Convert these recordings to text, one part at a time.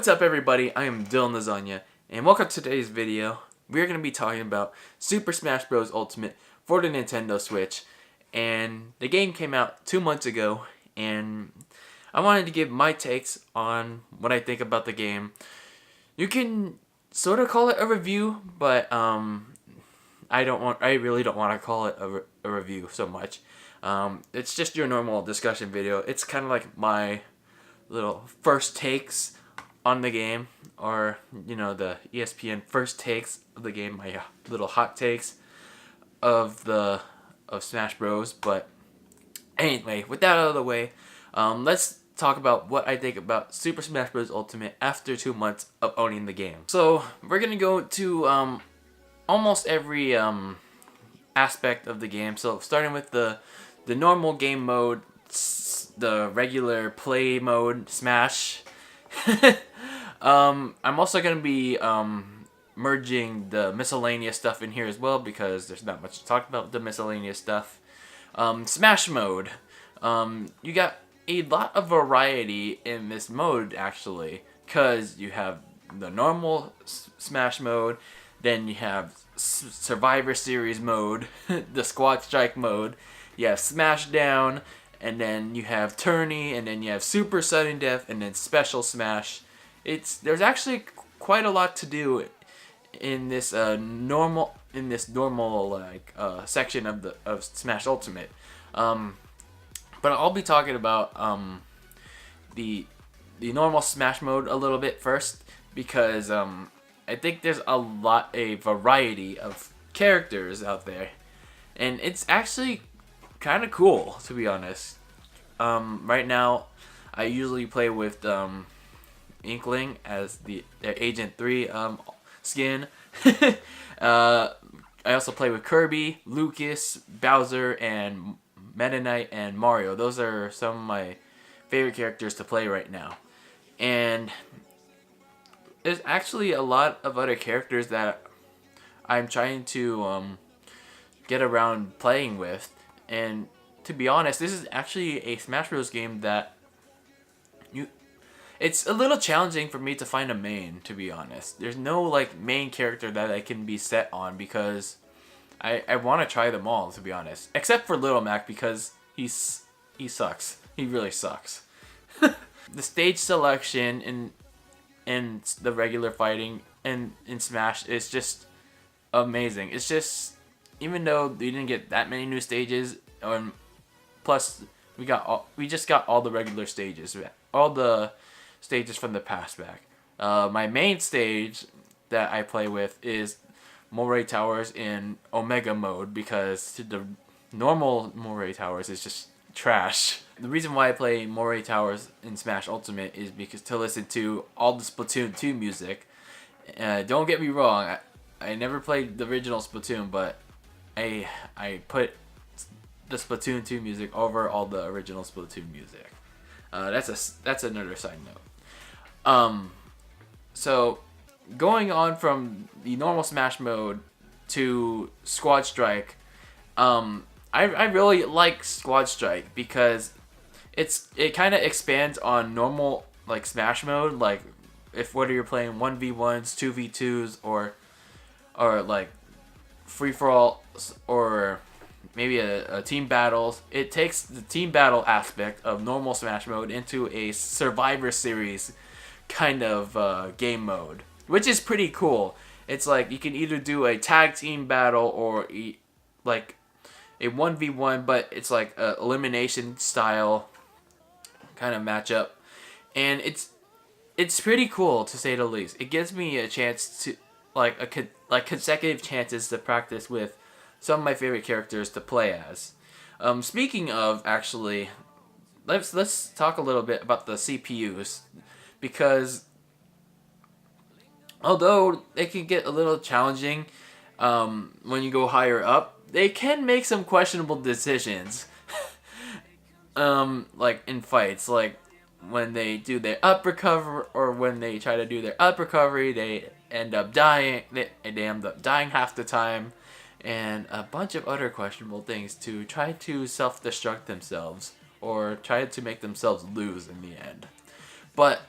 What's up everybody, I am DylanLasagna, and welcome to today's video. We're going to be talking about Super Smash Bros. Ultimate for the Nintendo Switch. And the game came out 2 months ago, and I wanted to give my takes on what I think about the game. You can sort of call it a review, but I really don't want to call it a review so much. It's just your normal discussion video. It's kind of like my little first takes on the game, or you know, the ESPN first takes of the game, my little hot takes of Smash Bros. But anyway, with that out of the way, let's talk about what I think about Super Smash Bros. Ultimate after 2 months of owning the game. So we're gonna go to almost every aspect of the game. So starting with the normal game mode, the regular play mode, Smash. I'm also going to be merging the miscellaneous stuff in here as well, because there's not much to talk about the miscellaneous stuff. Smash mode. You got a lot of variety in this mode, actually, because you have the normal Smash mode, then you have Survivor Series mode, the Squad Strike mode, you have Smashdown, and then you have Tourney, and then you have Super Sudden Death, and then Special Smash. There's actually quite a lot to do in this normal section of Smash Ultimate. But I'll be talking about the normal Smash mode a little bit first, because I think there's a variety of characters out there, and it's actually kind of cool, to be honest. Right now, I usually play with Inkling as their Agent 3 skin. I also play with Kirby, Lucas, Bowser, and Meta Knight and Mario. Those are some of my favorite characters to play right now. And there's actually a lot of other characters that I'm trying to get around playing with. And to be honest, this is actually a Smash Bros. Game that it's a little challenging for me to find a main, to be honest. There's no like main character that I can be set on, because I want to try them all, to be honest. Except for Little Mac, because he sucks. He really sucks. The stage selection in the regular fighting and in Smash is just amazing. It's just, even though we didn't get that many new stages, plus we just got all the regular stages, all the stages from the past back. My main stage that I play with is Moray Towers in Omega mode, because the normal Moray Towers is just trash. The reason why I play Moray Towers in Smash Ultimate is because to listen to all the Splatoon 2 music. Don't get me wrong, I never played the original Splatoon, but I put the Splatoon 2 music over all the original Splatoon music. That's another side note. So going on from the normal Smash mode to Squad Strike, I really like Squad Strike because it kind of expands on normal like Smash mode, like whether you're playing 1v1s, 2v2s, or like free for all, or maybe a team battles. It takes the team battle aspect of normal Smash mode into a Survivor Series kind of game mode, which is pretty cool. It's like you can either do a tag team battle or like a 1v1, but it's like a elimination style kind of matchup, and it's pretty cool, to say the least. It gives me a chance to like consecutive chances to practice with some of my favorite characters to play as. Speaking of, actually, let's talk a little bit about the CPUs, because although they can get a little challenging when you go higher up, they can make some questionable decisions. Like in fights, like when they do their up recover, or when they try to do their up recovery, they end up dying. They end up dying half the time, and a bunch of other questionable things to try to self-destruct themselves, or try to make themselves lose in the end. But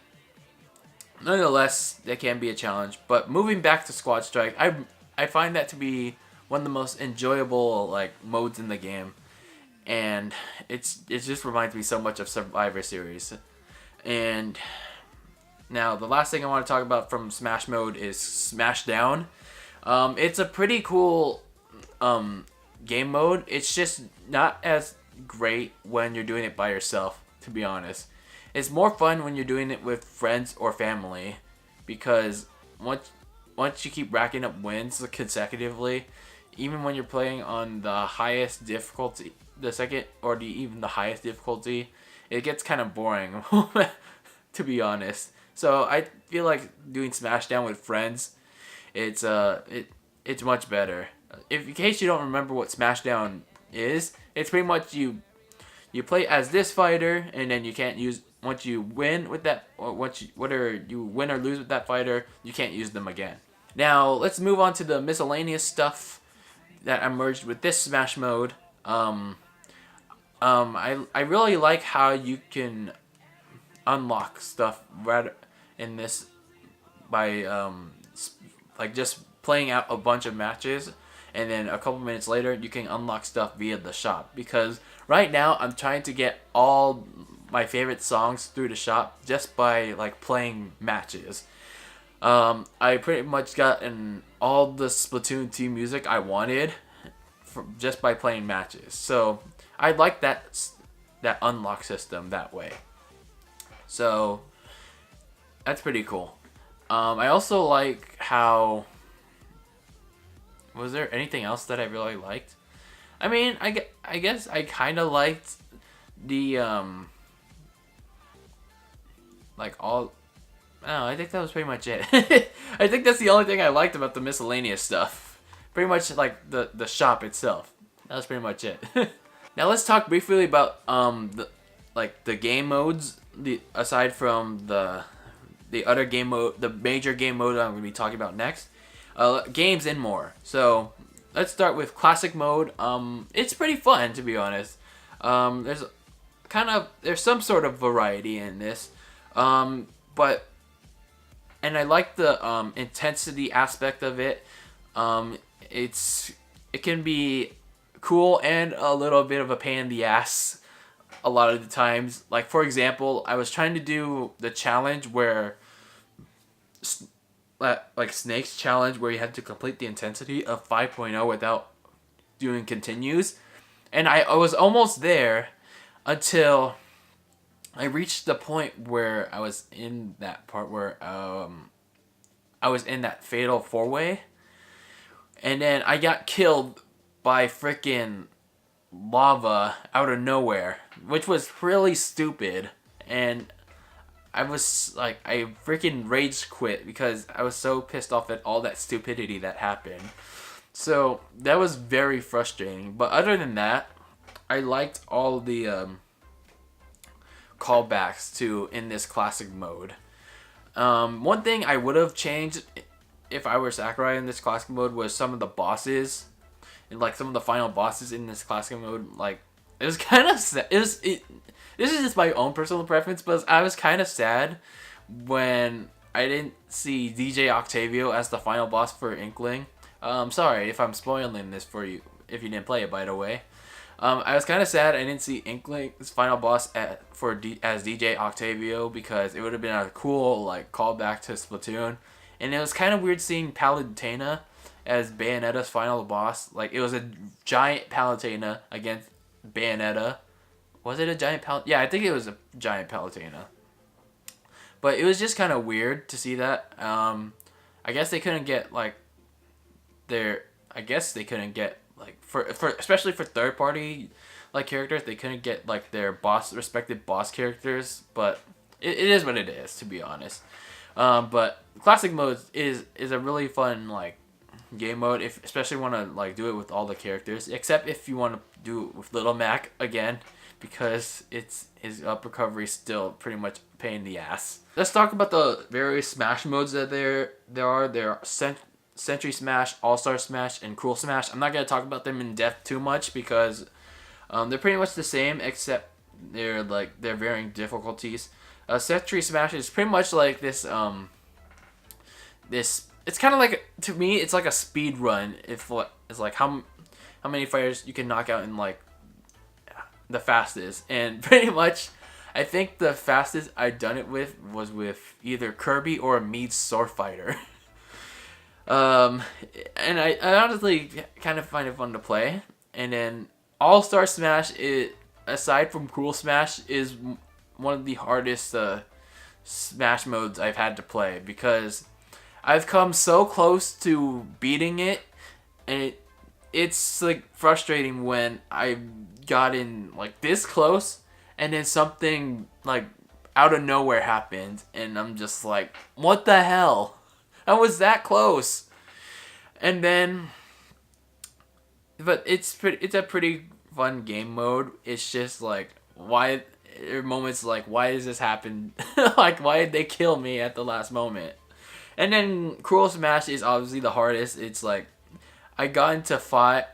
nonetheless, that can be a challenge. But moving back to Squad Strike, I find that to be one of the most enjoyable like modes in the game, and it just reminds me so much of Survivor Series. And now the last thing I want to talk about from Smash mode is Smashdown. It's a pretty cool game mode. It's just not as great when you're doing it by yourself, to be honest. It's more fun when you're doing it with friends or family, because once you keep racking up wins consecutively, even when you're playing on the highest difficulty, the second or even the highest difficulty, it gets kind of boring, to be honest. So I feel like doing Smashdown with friends, it's much better. If in case you don't remember what Smashdown is, it's pretty much you play as this fighter, and then you can't use once you win with that, or whether you win or lose with that fighter, you can't use them again. Now let's move on to the miscellaneous stuff that I merged with this Smash mode. I really like how you can unlock stuff right in this by like just playing out a bunch of matches, and then a couple minutes later you can unlock stuff via the shop, because right now I'm trying to get all my favorite songs through the shop just by like playing matches. I pretty much gotten all the Splatoon 2 music I wanted just by playing matches. So I like that unlock system that way. So that's pretty cool. I also like how... Was there anything else that I really liked? I mean, I guess I kind of liked the like all... Oh, I think that was pretty much it. I think that's the only thing I liked about the miscellaneous stuff. Pretty much like the shop itself. That was pretty much it. Now let's talk briefly about the game modes. Aside from the other game mode, the major game mode I'm going to be talking about next. Games and more. So let's start with classic mode. It's pretty fun, to be honest. There's some sort of variety in this, but I like the intensity aspect of it. It can be cool and a little bit of a pain in the ass a lot of the times. Like, for example, I was trying to do the challenge where like Snake's challenge, where you had to complete the intensity of 5.0 without doing continues, and I was almost there until I reached the point where I was in that part where I was in that fatal 4-way, and then I got killed by freaking lava out of nowhere, which was really stupid, and I was like, I freaking rage quit because I was so pissed off at all that stupidity that happened. So that was very frustrating. But other than that, I liked all the callbacks to in this classic mode. One thing I would have changed if I were Sakurai in this classic mode was some of the bosses, and like some of the final bosses in this classic mode. Like, it was kind of this is just my own personal preference, but I was kind of sad when I didn't see DJ Octavio as the final boss for Inkling. Sorry if I'm spoiling this for you if you didn't play it, by the way. I was kind of sad I didn't see Inkling's final boss as DJ Octavio, because it would have been a cool like callback to Splatoon. And it was kind of weird seeing Palutena as Bayonetta's final boss. Like, it was a giant Palutena against Bayonetta. Was it a giant Yeah, I think it was a giant Palutena. But it was just kind of weird to see that. I guess they couldn't get like for especially for third party like characters, they couldn't get like their respective boss characters. But it is what it is, to be honest. But classic mode is a really fun like game mode, especially want to like do it with all the characters, except if you want to do it with Little Mac again, because his up recovery is still pretty much a pain in the ass. Let's talk about the various Smash modes that there are. There are Century Smash, All-Star Smash, and Cruel Smash. I'm not going to talk about them in depth too much because they're pretty much the same, except they're varying difficulties. Century Smash is pretty much like this it's kind of like, to me it's like a speed run. It's like how many fighters you can knock out in like the fastest, and pretty much I think the fastest I done it with was with either Kirby or a Mii Sword Fighter. And I honestly kind of find it fun to play. And then All Star Smash, aside from Cruel Smash, is one of the hardest Smash modes I've had to play, because I've come so close to beating it, and it's like frustrating when I got in like this close, and then something like out of nowhere happened, and I'm just like, what the hell? I was that close. And then, but it's a pretty fun game mode. It's just like, why, there are moments like, why does this happen? Like, why did they kill me at the last moment? And then Cruel Smash is obviously the hardest. It's like, I got into five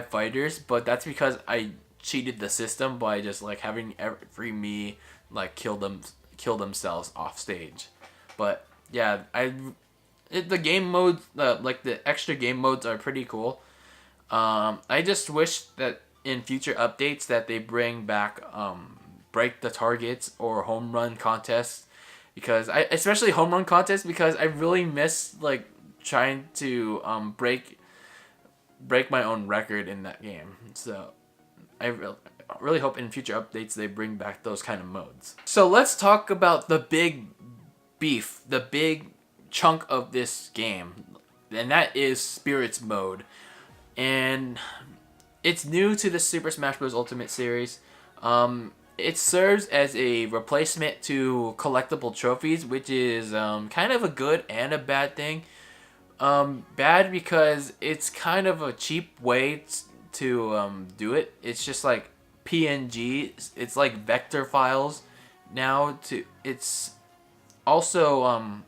fighters, but that's because I cheated the system by just like having every me like kill themselves off stage. But yeah, the game modes, like the extra game modes, are pretty cool. I just wish that in future updates that they bring back break the targets or home run contests, because especially home run contests, because I really miss like trying to break my own record in that game. So I really hope in future updates they bring back those kind of modes. So let's talk about the big beef, the big chunk of this game, and that is Spirits mode. And it's new to the Super Smash Bros. Ultimate series. It serves as a replacement to collectible trophies, which is kind of a good and a bad thing. Bad because it's kind of a cheap way to do it. It's just like PNG. It's like vector files now. It's also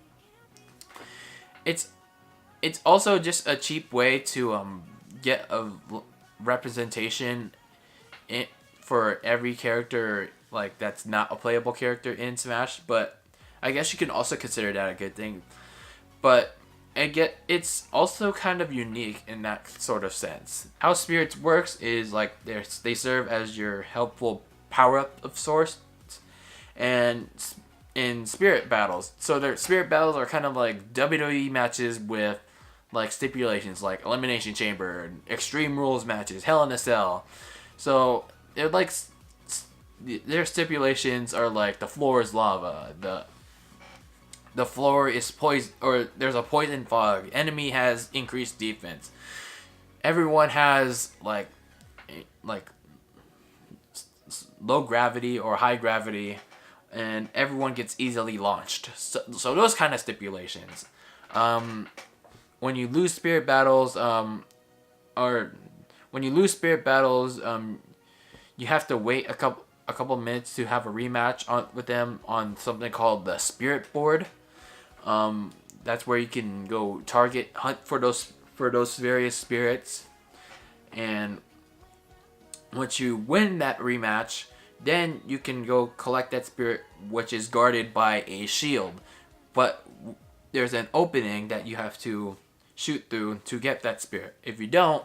it's also just a cheap way to get a representation for every character like that's not a playable character in Smash. But I guess you can also consider that a good thing. But it's also kind of unique in that sort of sense. How Spirits works is like they serve as your helpful power-up of sorts, and in Spirit battles. So their Spirit battles are kind of like WWE matches with like stipulations like Elimination Chamber, Extreme Rules matches, Hell in a Cell. So they're like, their stipulations are like the floor is lava, the floor is poison, or there's a poison fog, enemy has increased defense, everyone has like low gravity or high gravity, and everyone gets easily launched. So those kind of stipulations. When you lose spirit battles, you have to wait a couple minutes to have a rematch with them on something called the Spirit Board. That's where you can go hunt for those various spirits, and once you win that rematch, then you can go collect that spirit, which is guarded by a shield. But there's an opening that you have to shoot through to get that spirit. If you don't,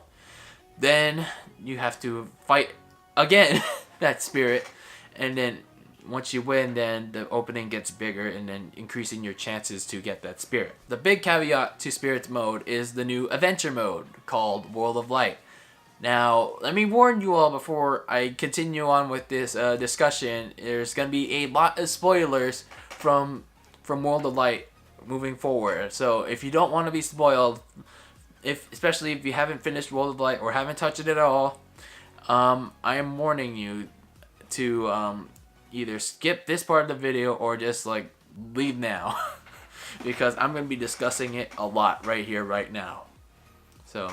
then you have to fight again that spirit, and then once you win, then the opening gets bigger, and then increasing your chances to get that spirit. The big caveat to Spirits mode is the new adventure mode called World of Light. Now, let me warn you all before I continue on with this discussion. There's going to be a lot of spoilers from World of Light moving forward. So if you don't want to be spoiled, especially if you haven't finished World of Light or haven't touched it at all, I am warning you to either skip this part of the video or just like leave now. Because I'm going to be discussing it a lot right here, right now. So,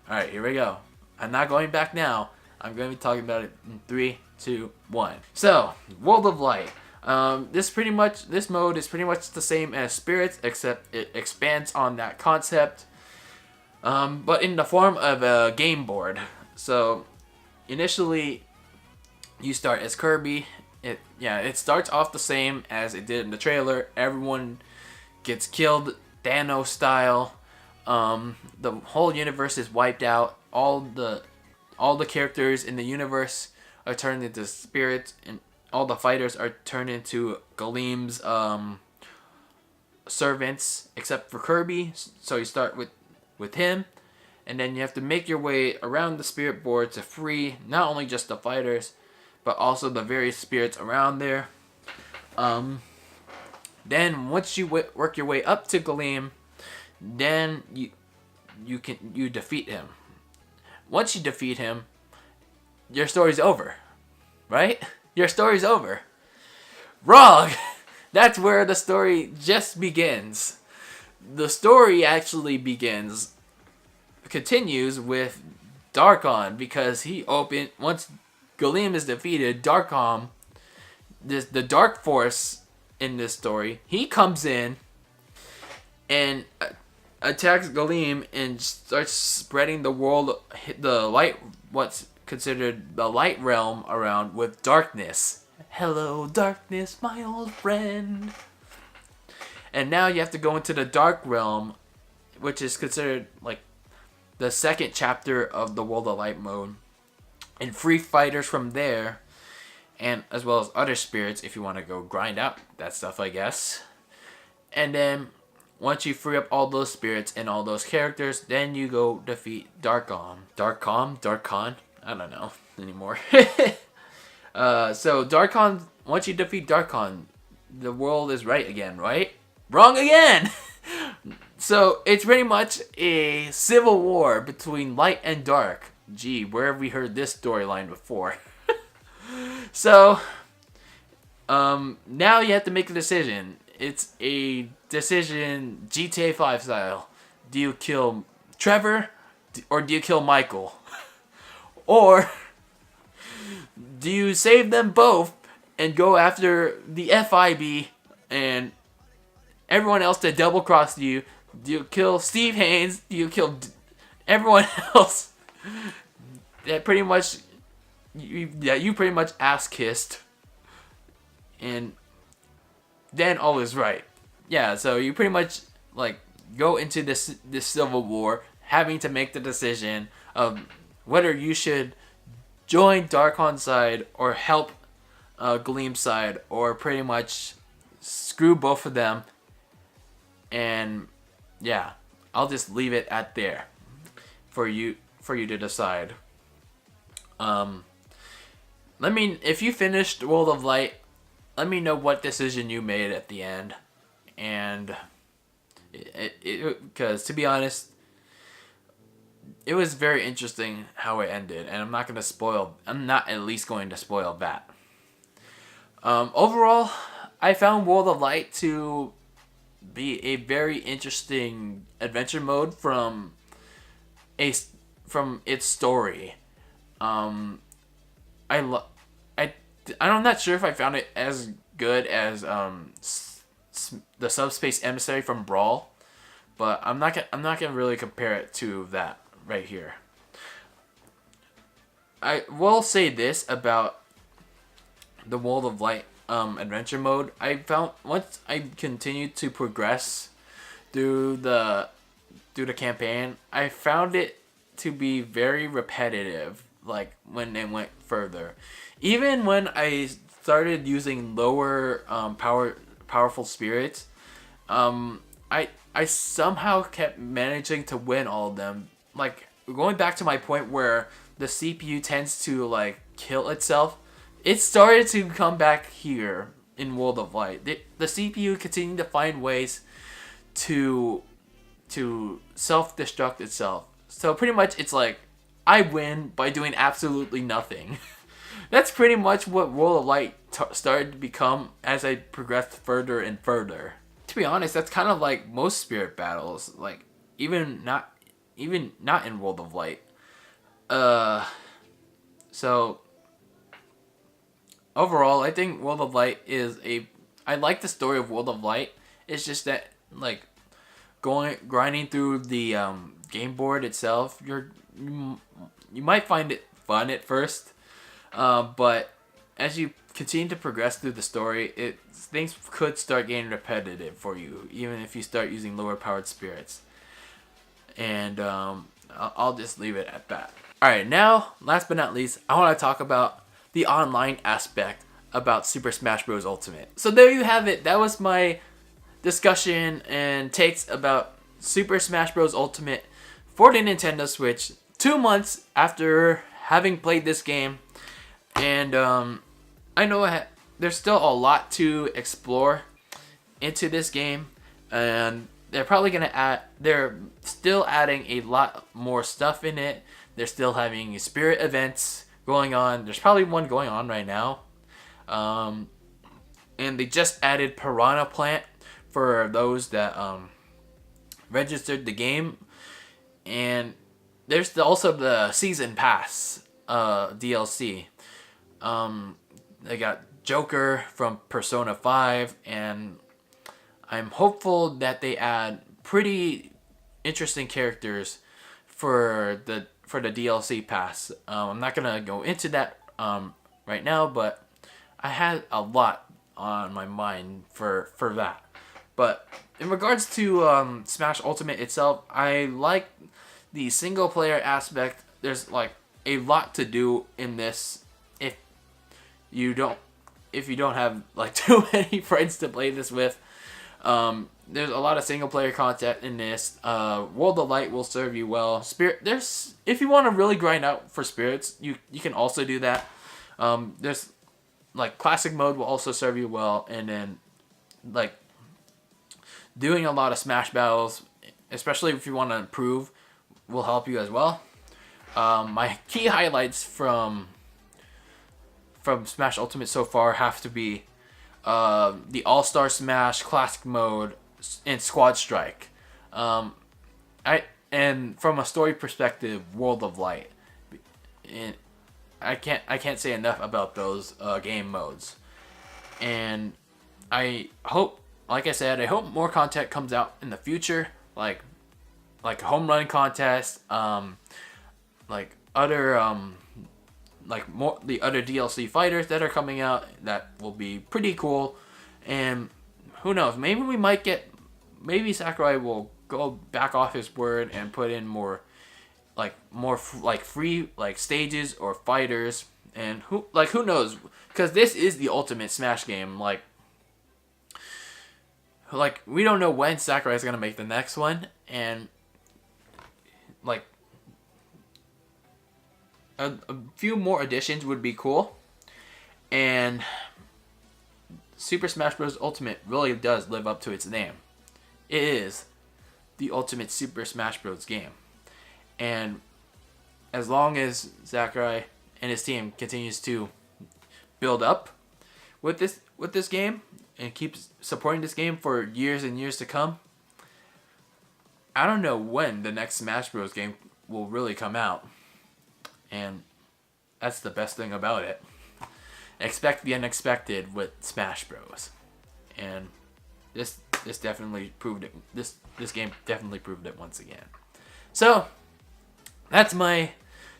alright, here we go. I'm not going back now. I'm going to be talking about it in 3, 2, 1. So, World of Light. This mode is pretty much the same as Spirits, except it expands on that concept, but in the form of a game board. So, initially, you start as Kirby, it starts off the same as it did in the trailer. Everyone gets killed, Thanos style. The whole universe is wiped out. All the characters in the universe are turned into spirits, and all the fighters are turned into Galeem's servants, except for Kirby. So you start with him, and then you have to make your way around the spirit board to free not only just the fighters, but also the various spirits around there. Then once you work your way up to Galeem, then you defeat him. Once you defeat him, your story's over, right? Your story's over. Wrong. That's where the story just begins. The story actually continues with Darkon, because once Galeem is defeated, Darkon, the Dark Force in this story, he comes in and attacks Galeem and starts spreading what's considered the light realm around with darkness. Hello, darkness, my old friend. And now you have to go into the dark realm, which is considered like the second chapter of the World of Light mode, and free fighters from there, and as well as other spirits if you want to go grind out that stuff, I guess. And then once you free up all those spirits and all those characters, then you go defeat Darkon. I don't know anymore. So Darkon, once you defeat Darkon, the world is right again, right? Wrong again! So it's pretty much a civil war between light and dark. Gee, where have we heard this storyline before? So, now you have to make a decision. It's a decision GTA 5 style. Do you kill Trevor or do you kill Michael? Or do you save them both and go after the FIB and everyone else that double crossed you? Do you kill Steve Haynes? Do you kill everyone else that pretty much you pretty much ass kissed? And then all is right. Yeah, so you pretty much like go into this civil war, having to make the decision of whether you should join Darkon's side or help Gleam's side, or pretty much screw both of them. And yeah, I'll just leave it at there for you to decide. If you finished World of Light, let me know what decision you made at the end. And because to be honest, it was very interesting how it ended, and I'm not at least going to spoil that. Overall, I found World of Light to be a very interesting adventure mode from its story. I'm not sure if I found it as good as the Subspace Emissary from Brawl, but I'm not gonna really compare it to that right here. I will say this about the World of Light adventure mode. I found once I continued to progress through the campaign, I found it to be very repetitive. Like when it went further, even when I started using lower powerful spirits, I somehow kept managing to win all of them. Like going back to my point where the CPU tends to like kill itself, it started to come back here in World of Light. The CPU continued to find ways to self-destruct itself. So pretty much it's like I win by doing absolutely nothing. That's pretty much what World of Light started to become as I progressed further and further. To be honest, that's kind of like most spirit battles. Like even not in World of Light. So overall, I think World of Light I like the story of World of Light. It's just that like grinding through the game board itself, you might find it fun at first, but as you continue to progress through the story, things could start getting repetitive for you, even if you start using lower powered spirits. And I'll just leave it at that. Alright, now, last but not least, I want to talk about the online aspect about Super Smash Bros. Ultimate. So there you have it. That was my discussion and takes about Super Smash Bros. Ultimate for the Nintendo Switch 2 months after having played this game. And I know there's still a lot to explore into this game, and they're probably gonna they're still adding a lot more stuff in it. They're still having spirit events going on. There's probably one going on right now. And they just added Piranha Plant for those that registered the game. And there's also the Season Pass DLC. They got Joker from Persona 5, and I'm hopeful that they add pretty interesting characters for the DLC pass. I'm not gonna go into that right now, but I had a lot on my mind for that. But in regards to Smash Ultimate itself, I like the single player aspect. There's like a lot to do in this if you don't have like too many friends to play this with. There's a lot of single player content in this. World of Light will serve you well. If you want to really grind out for spirits, you can also do that. There's like classic mode will also serve you well, and then like doing a lot of Smash battles, especially if you want to improve, will help you as well. My key highlights from Smash Ultimate so far have to be the All-Star Smash Classic Mode and Squad Strike. And from a story perspective, World of Light. And I can't say enough about those game modes. And I hope, like I said, I hope more content comes out in the future, like home run contest, like other more the other DLC fighters that are coming out. That will be pretty cool. And who knows, maybe Sakurai will go back off his word and put in more free stages or fighters. And who knows, because this is the ultimate Smash game. Like we don't know when Sakurai is gonna make the next one, and like a few more additions would be cool. And Super Smash Bros. Ultimate really does live up to its name. It is the ultimate Super Smash Bros. Game. And as long as Sakurai and his team continues to build up with this game and keeps supporting this game for years and years to come, I don't know when the next Smash Bros. Game will really come out. And that's the best thing about it. Expect the unexpected with Smash Bros. And this definitely proved it. This game definitely proved it once again. So that's my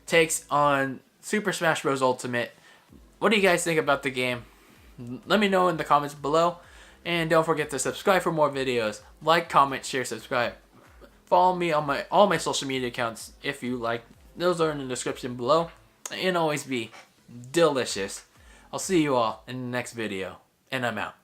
takes on Super Smash Bros. Ultimate. What do you guys think about the game? Let me know in the comments below. And don't forget to subscribe for more videos. Like, comment, share, subscribe. Follow me on all my social media accounts if you like. Those are in the description below. And always be delicious. I'll see you all in the next video. And I'm out.